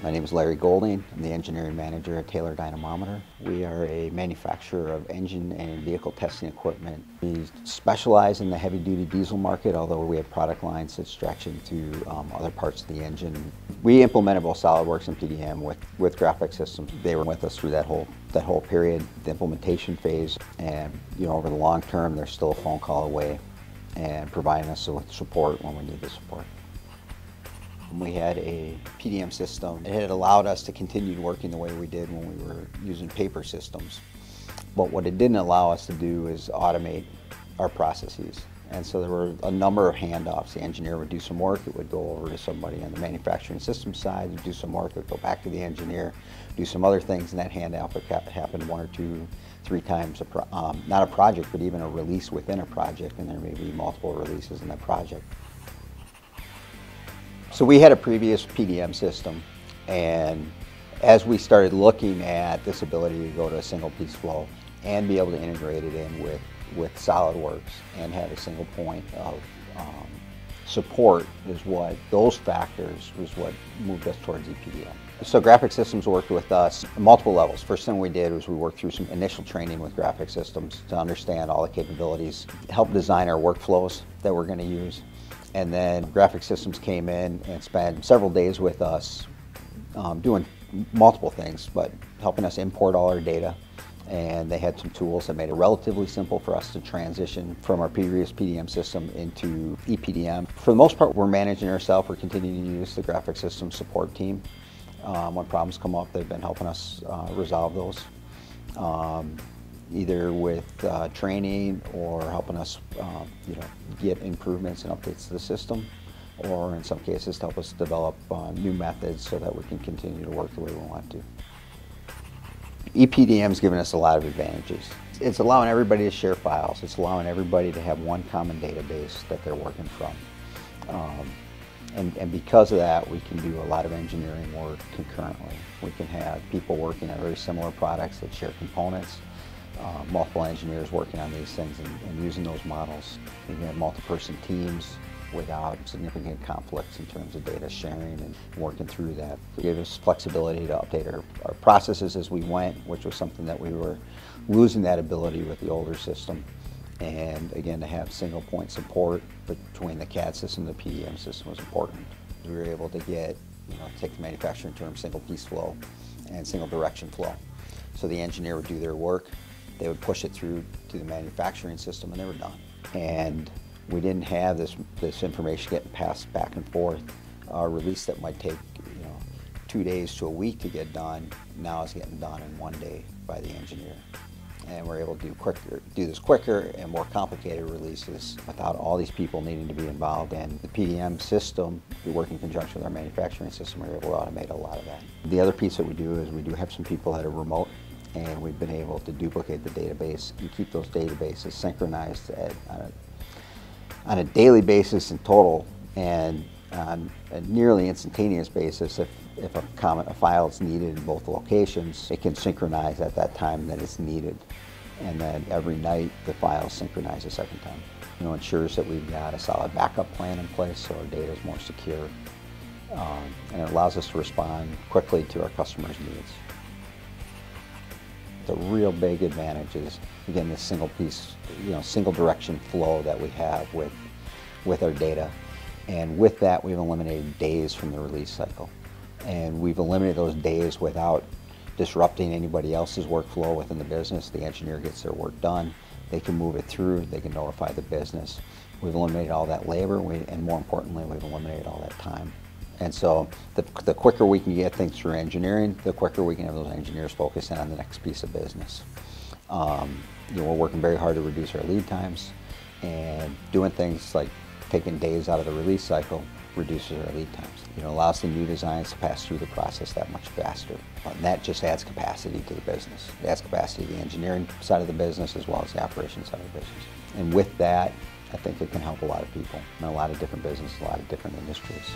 My name is Larry Golding. I'm the engineering manager at Taylor Dynamometer. We are a manufacturer of engine and vehicle testing equipment. We specialize in the heavy-duty diesel market, although we have product lines that stretch into other parts of the engine. We implemented both SolidWorks and PDM with Graphics Systems. They were with us through that whole period, the implementation phase, and over the long term, they're still a phone call away and providing us with support when we need the support. We had a PDM system. It had allowed us to continue working the way we did when we were using paper systems. But what it didn't allow us to do is automate our processes. And so there were a number of handoffs. The engineer would do some work, it would go over to somebody on the manufacturing systems side, do some work, it would go back to the engineer, do some other things, and that handoff would happen 1 or 2, 3 times, not a project, but even a release within a project, and there may be multiple releases in that project. So we had a previous PDM system, and as we started looking at this ability to go to a single piece flow and be able to integrate it in with SolidWorks and have a single point of support those factors was what moved us towards ePDM. So Graphics Systems worked with us at multiple levels. First thing we did was we worked through some initial training with Graphics Systems to understand all the capabilities, help design our workflows that we're going to use. And then Graphics Systems came in and spent several days with us doing multiple things, but helping us import all our data. And they had some tools that made it relatively simple for us to transition from our previous PDM system into ePDM. For the most part, we're managing ourselves. We're continuing to use the Graphics Systems support team. When problems come up, they've been helping us resolve those. Either with training or helping us get improvements and updates to the system, or in some cases to help us develop new methods so that we can continue to work the way we want to. ePDM has given us a lot of advantages. It's allowing everybody to share files. It's allowing everybody to have one common database that they're working from. And because of that, we can do a lot of engineering work concurrently. We can have people working on very similar products that share components. Multiple engineers working on these things and using those models. We can have multi-person teams without significant conflicts in terms of data sharing and working through that. It gave us flexibility to update our processes as we went, which was something that we were losing that ability with the older system. And again, to have single point support between the CAD system and the PDM system was important. We were able to take the manufacturing term single piece flow and single direction flow. So the engineer would do their work, they would push it through to the manufacturing system, and they were done. And we didn't have this information getting passed back and forth. A release that might take 2 days to a week to get done, now is getting done in 1 day by the engineer. And we're able to do this quicker and more complicated releases without all these people needing to be involved. And the PDM system, we work in conjunction with our manufacturing system, we're able to automate a lot of that. The other piece that we do is we do have some people that are remote, and we've been able to duplicate the database and keep those databases synchronized on a daily basis in total, and on a nearly instantaneous basis. If a file is needed in both locations, it can synchronize at that time that it's needed, and then every night the files synchronize a second time. Ensures that we've got a solid backup plan in place so our data is more secure, and it allows us to respond quickly to our customers' needs. The real big advantage is, again, this single piece, single direction flow that we have with our data. And with that, we've eliminated days from the release cycle. And we've eliminated those days without disrupting anybody else's workflow within the business. The engineer gets their work done, they can move it through, they can notify the business. We've eliminated all that labor, and more importantly, we've eliminated all that time. And so the quicker we can get things through engineering, the quicker we can have those engineers focus in on the next piece of business. We're working very hard to reduce our lead times, and doing things like taking days out of the release cycle reduces our lead times. Allows the new designs to pass through the process that much faster. And that just adds capacity to the business. It adds capacity to the engineering side of the business as well as the operations side of the business. And with that, I think it can help a lot of people in a lot of different businesses, a lot of different industries.